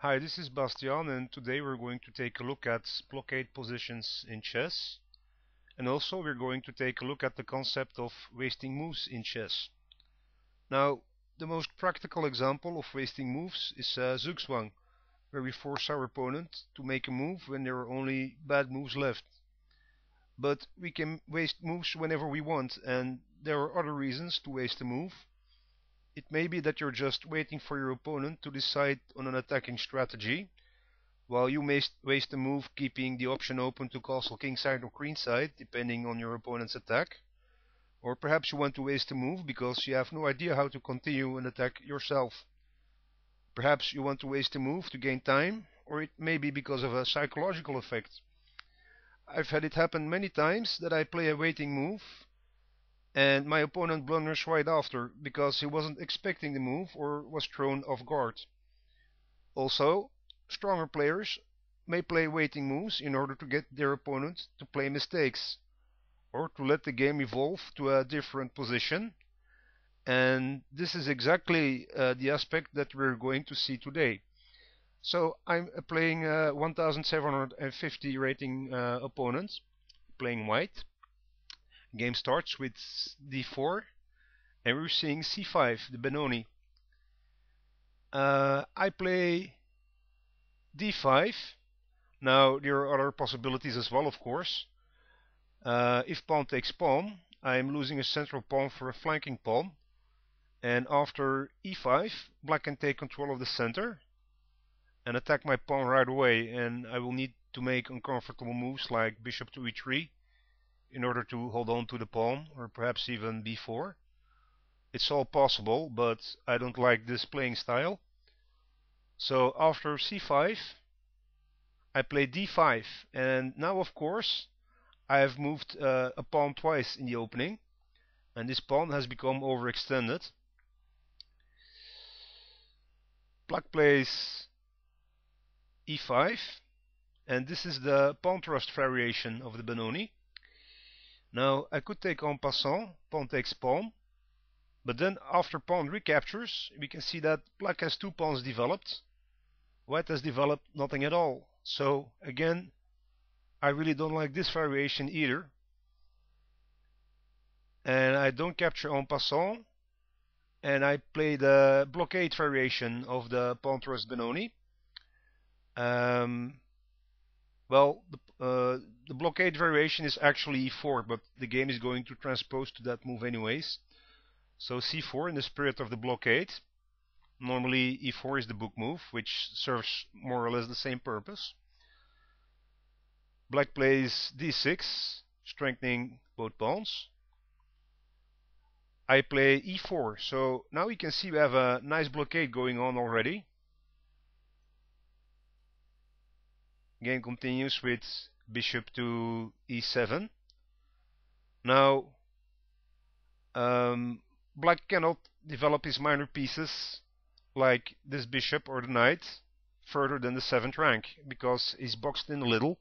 Hi, this is Bastiaan, and today we're going to take a look at blockade positions in chess, and also we're going to take a look at the concept of wasting moves in chess. Now, the most practical example of wasting moves is Zugzwang, where we force our opponent to make a move when there are only bad moves left. But we can waste moves whenever we want, and there are other reasons to waste a move. It may be that you're just waiting for your opponent to decide on an attacking strategy, while you may waste a move keeping the option open to castle kingside or queenside, depending on your opponent's attack. Or perhaps you want to waste a move because you have no idea how to continue an attack yourself. Perhaps you want to waste a move to gain time, or it may be because of a psychological effect. I've had it happen many times that I play a waiting move and my opponent blunders right after because he wasn't expecting the move or was thrown off guard. Also, stronger players may play waiting moves in order to get their opponent to play mistakes or to let the game evolve to a different position, and this is exactly the aspect that we're going to see today. So I'm playing a 1750 rating opponent, playing white. Game starts with d4, and we're seeing c5, the Benoni. I play d5. Now there are other possibilities as well, of course. If pawn takes pawn, I'm losing a central pawn for a flanking pawn. And after e5, black can take control of the center and attack my pawn right away, and I will need to make uncomfortable moves like bishop to e3 in order to hold on to the pawn, or perhaps even b4. It's all possible, but I don't like this playing style. So after c5, I play d5, and now of course I have moved a pawn twice in the opening, and this pawn has become overextended. Black plays e5, and this is the pawn thrust variation of the Benoni. Now I could take en passant, pawn takes pawn, but then after pawn recaptures, we can see that black has two pawns developed. White has developed nothing at all. So again, I really don't like this variation either. And I don't capture en passant, and I play the blockade variation of the pawn thrust Benoni. Well, the blockade variation is actually e4, but the game is going to transpose to that move anyways. So c4 in the spirit of the blockade. Normally e4 is the book move, which serves more or less the same purpose. Black plays d6, strengthening both pawns. I play e4, so now we can see we have a nice blockade going on already. Game continues with bishop to e7. Now, black cannot develop his minor pieces like this bishop or the knight further than the 7th rank because he's boxed in a little.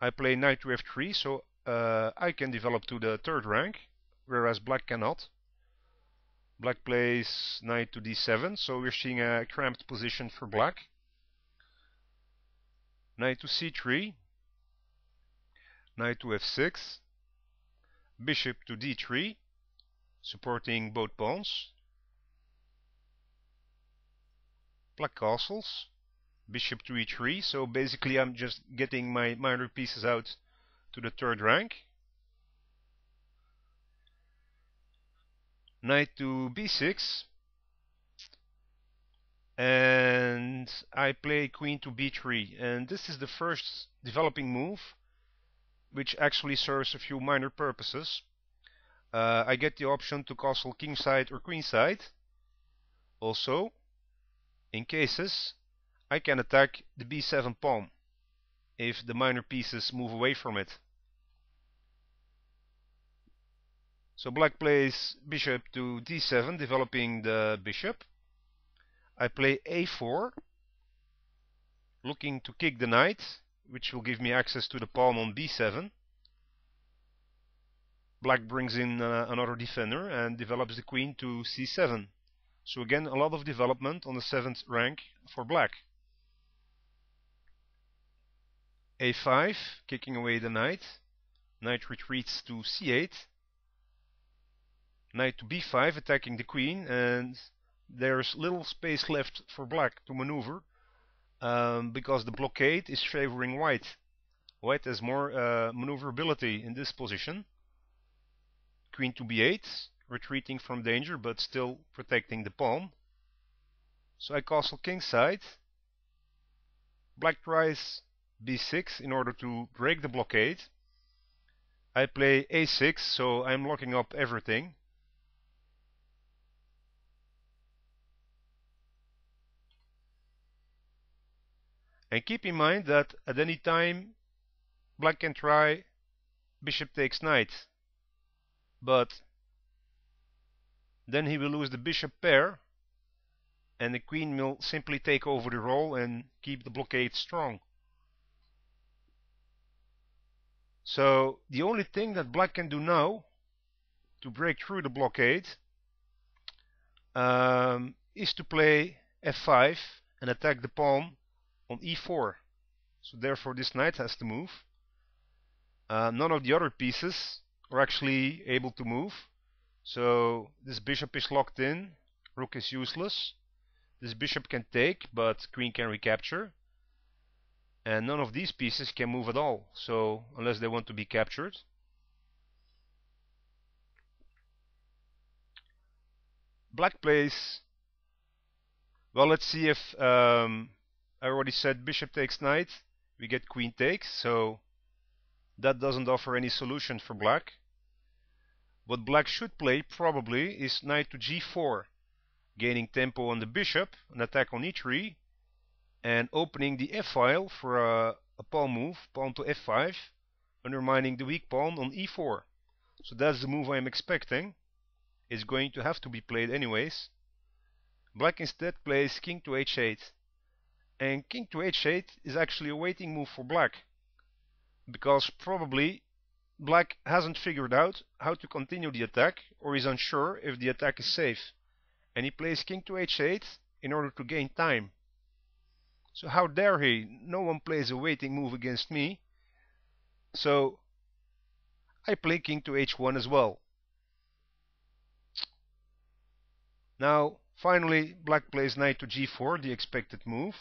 I play knight to f3, so I can develop to the 3rd rank, whereas black cannot. Black plays knight to d7, so we're seeing a cramped position for black. Knight to c3, knight to f6, bishop to d3, supporting both pawns. Black castles, bishop to e3, so basically I'm just getting my minor pieces out to the 3rd rank. Knight to b6, and I play queen to b3, and this is the first developing move which actually serves a few minor purposes. I get the option to castle kingside or queenside. Also, in cases, I can attack the b7 pawn if the minor pieces move away from it. So black plays bishop to d7, developing the bishop. I play a4, looking to kick the knight, which will give me access to the pawn on b7. Black brings in another defender and develops the queen to c7. So again, a lot of development on the 7th rank for black. a5, kicking away the knight. Knight retreats to c8. Knight to b5, attacking the queen, and there's little space left for black to maneuver, because the blockade is favoring white. White has more maneuverability in this position. Queen to b8, retreating from danger but still protecting the pawn. So I castle kingside. Black tries b6 in order to break the blockade. I play a6, so I'm locking up everything. And keep in mind that at any time black can try bishop takes knight, but then he will lose the bishop pair, and the queen will simply take over the role and keep the blockade strong. So the only thing that black can do now to break through the blockade is to play f5 and attack the pawn on e4. So therefore this knight has to move. None of the other pieces are actually able to move. So this bishop is locked in, rook is useless. This bishop can take, but queen can recapture. And none of these pieces can move at all, so unless they want to be captured. Black plays, well, let's see if, I already said bishop takes knight, we get queen takes, so that doesn't offer any solution for black. What black should play probably is knight to g4, gaining tempo on the bishop, an attack on e3, and opening the f-file for a pawn move, pawn to f5, undermining the weak pawn on e4. So that's the move I'm expecting. It's going to have to be played anyways. Black instead plays king to h8. And king to h8 is actually a waiting move for black, because probably black hasn't figured out how to continue the attack, or is unsure if the attack is safe. And he plays king to h8 in order to gain time. So how dare he? No one plays a waiting move against me. So I play king to h1 as well. Now finally black plays knight to g4, the expected move.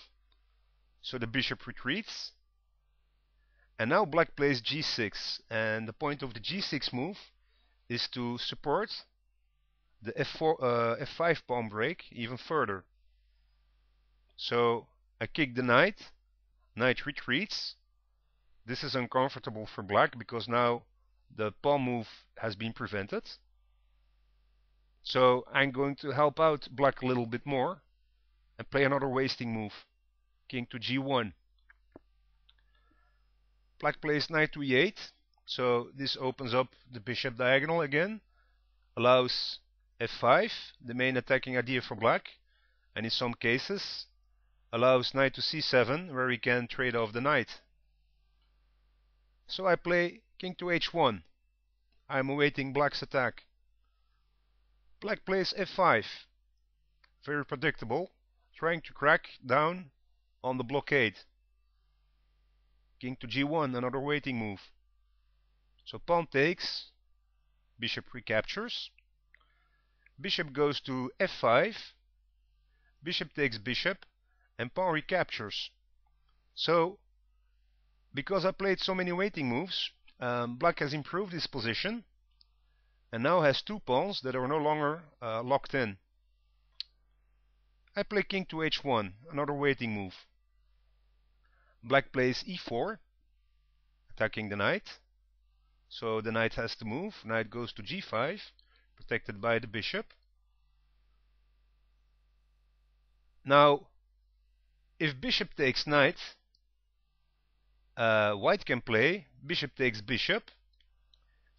So the bishop retreats. And now black plays g6, and the point of the g6 move is to support the f5 pawn break even further. So I kick the knight, knight retreats. This is uncomfortable for black because now the pawn move has been prevented. So I'm going to help out black a little bit more and play another wasting move, king to g1. Black plays knight to e8, so this opens up the bishop diagonal again, allows f5, the main attacking idea for black, and in some cases allows knight to c7, where he can trade off the knight. So I play king to h1. I'm awaiting black's attack. Black plays f5, very predictable, trying to crack down on the blockade. King to g1, another waiting move. So pawn takes, bishop recaptures, bishop goes to f5, bishop takes bishop, and pawn recaptures. So because I played so many waiting moves, black has improved his position and now has two pawns that are no longer locked in. I play king to h1, another waiting move. Black plays e4, attacking the knight. So the knight has to move. Knight goes to g5, protected by the bishop. Now, if bishop takes knight, white can play bishop takes bishop,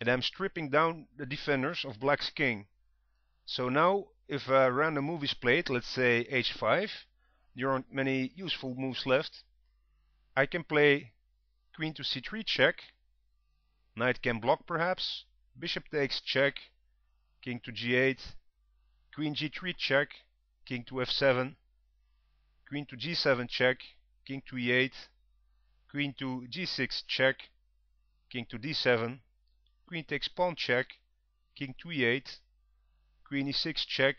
and I'm stripping down the defenders of black's king. So now, if a random move is played, let's say h5, there aren't many useful moves left. I can play queen to c3 check, knight can block perhaps, bishop takes check, king to g8, queen g3 check, king to f7, queen to g7 check, king to e8, queen to g6 check, king to d7, queen takes pawn check, king to e8, queen e6 check,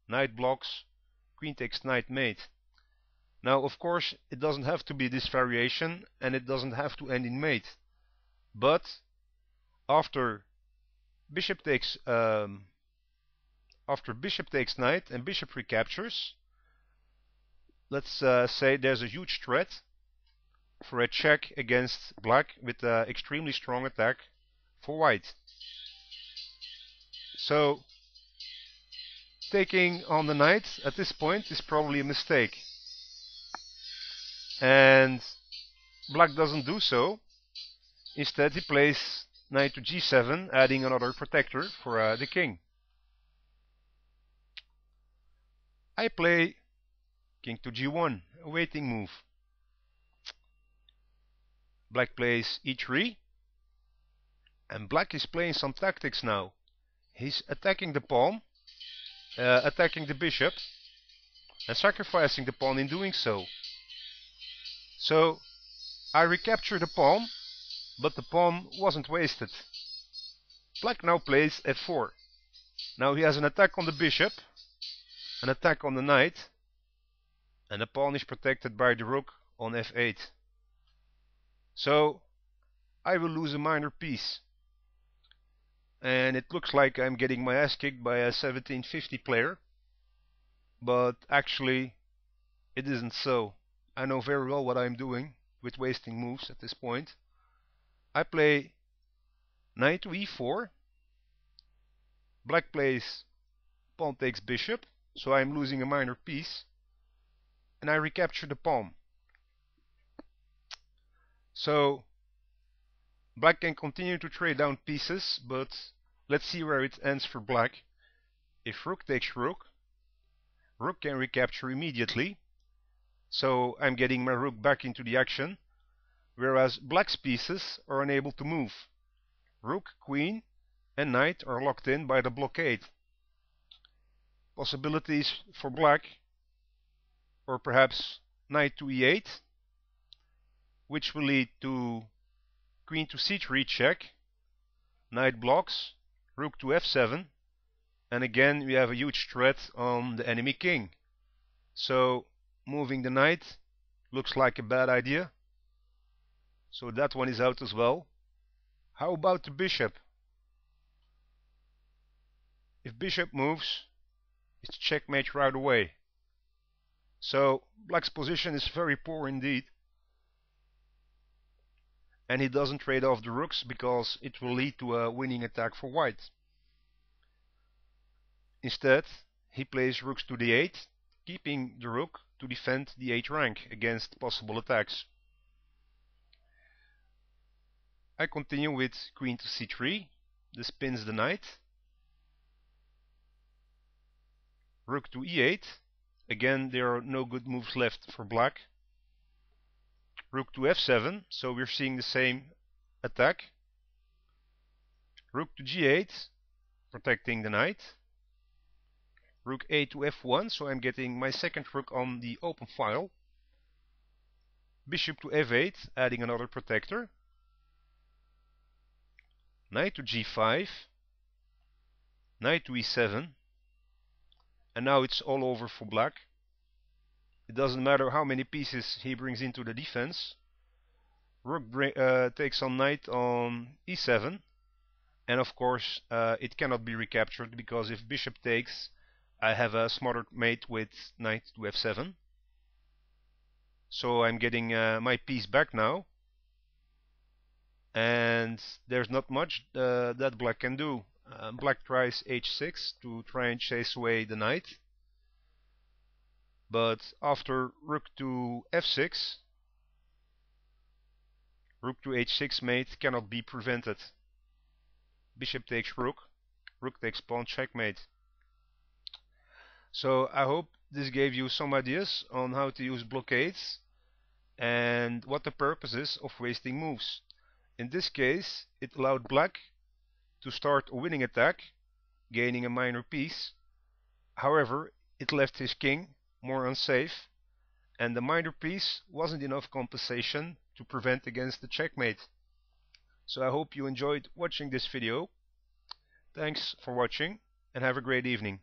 knight blocks, queen takes knight mate. Now, of course, it doesn't have to be this variation, and it doesn't have to end in mate. But after bishop takes knight and bishop recaptures, let's say there's a huge threat for a check against black with an extremely strong attack for white. So taking on the knight at this point is probably a mistake. And black doesn't do so. Instead, he plays knight to g7, adding another protector for the king. I play king to g1, a waiting move. Black plays e3, and black is playing some tactics now. He's attacking the pawn, attacking the bishop, and sacrificing the pawn in doing so. So I recapture the pawn, but the pawn wasn't wasted. Black now plays f4. Now he has an attack on the bishop, an attack on the knight, and the pawn is protected by the rook on f8. So I will lose a minor piece. And it looks like I'm getting my ass kicked by a 1750 player. But actually, it isn't so. I know very well what I'm doing with wasting moves at this point. I play knight to e4. Black plays pawn takes bishop, so I'm losing a minor piece. And I recapture the pawn. So black can continue to trade down pieces, but let's see where it ends for black. If rook takes rook, rook can recapture immediately. So I'm getting my rook back into the action, whereas black's pieces are unable to move. Rook, queen, and knight are locked in by the blockade. Possibilities for black, or perhaps knight to e8, which will lead to queen to c3 check, knight blocks, rook to f7, and again we have a huge threat on the enemy king. So moving the knight looks like a bad idea. So that one is out as well. How about the bishop? If bishop moves, it's checkmate right away. So black's position is very poor indeed. And he doesn't trade off the rooks because it will lead to a winning attack for white. Instead, he plays rooks to the 8, keeping the rook to defend the 8 rank against possible attacks. I continue with queen to c3. This pins the knight. Rook to e8. Again, there are no good moves left for black. Rook to f7, so we're seeing the same attack. Rook to g8, protecting the knight. Rook a to f1, so I'm getting my second rook on the open file. Bishop to f8, adding another protector. Knight to g5, knight to e7, and now it's all over for black. It doesn't matter how many pieces he brings into the defense. Rook takes on knight on e7, and of course it cannot be recaptured because if bishop takes, I have a smarter mate with knight to f7. So I'm getting my piece back now, and there's not much that black can do. Black tries h6 to try and chase away the knight, but after rook to f6, rook to h6 mate cannot be prevented. Bishop takes rook, rook takes pawn, checkmate. So I hope this gave you some ideas on how to use blockades and what the purpose is of wasting moves. In this case, it allowed black to start a winning attack, gaining a minor piece. However, It left his king more unsafe, and the minor piece wasn't enough compensation to prevent against the checkmate. So I hope you enjoyed watching this video. Thanks for watching and have a great evening.